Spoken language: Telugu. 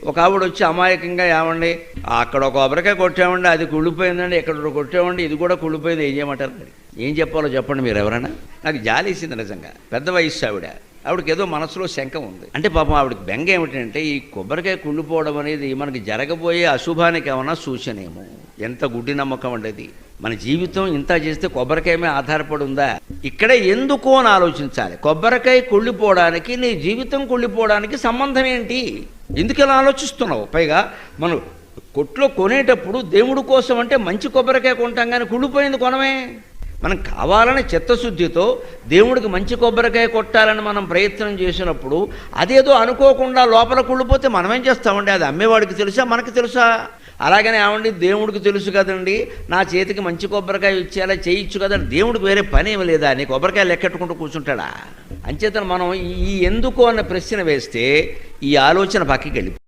ఒక ఆవిడ వచ్చి అమాయకంగా ఏమండి అక్కడ ఒక కొబ్బరికాయ కొట్టామండి, అది కుళ్ళిపోయిందండి, ఇక్కడ కొట్టామండి, ఇది కూడా కుళ్ళిపోయింది, ఏం చేయమంటారు? మరి ఏం చెప్పాలో చెప్పండి మీరు ఎవరైనా. నాకు జాలేసింది నిజంగా. పెద్ద వయస్సు ఆవిడకి ఏదో మనసులో శంక ఉంది. అంటే పాపం ఆవిడకి బెంగ ఏమిటంటే ఈ కొబ్బరికాయ కుళ్ళిపోవడం అనేది మనకి జరగబోయే అశుభానికి ఏమన్నా సూచనేమో. ఎంత గుడ్డి నమ్మకం అండి అది. మన జీవితం ఇంత చేస్తే కొబ్బరికాయ మీద ఆధారపడి ఉందా? ఇక్కడే ఎందుకు అని ఆలోచించాలి. కొబ్బరికాయ కుళ్ళిపోవడానికి నీ జీవితం కుళ్ళిపోవడానికి సంబంధం ఏంటి? ఎందుకు ఇలా ఆలోచిస్తున్నావు? పైగా మనం కొట్లో కొనేటప్పుడు దేవుడి కోసం అంటే మంచి కొబ్బరికాయ కొంటాం, కానీ కుళ్ళిపోయింది కొనమే. మనం కావాలని చిత్తశుద్ధితో దేవుడికి మంచి కొబ్బరికాయ కొట్టాలని మనం ప్రయత్నం చేసినప్పుడు అదేదో అనుకోకుండా లోపల కుళ్ళిపోతే మనమేం చేస్తామండి? అది అమ్మేవాడికి తెలుసా, మనకి తెలుసా? అలాగనే ఏమండి దేవుడికి తెలుసు కదండి, నా చేతికి మంచి కొబ్బరికాయ ఇచ్చేలా చేయొచ్చు కదండి, దేవుడికి వేరే పని ఏమి లేదా? నీ కొబ్బరికాయ లెక్కెట్టుకుంటూ కూర్చుంటాడా? అంచేతను మనం ఈ ఎందుకు అన్న ప్రశ్న వేస్తే ఈ ఆలోచన పక్కకి వెళ్ళిపోతుంది.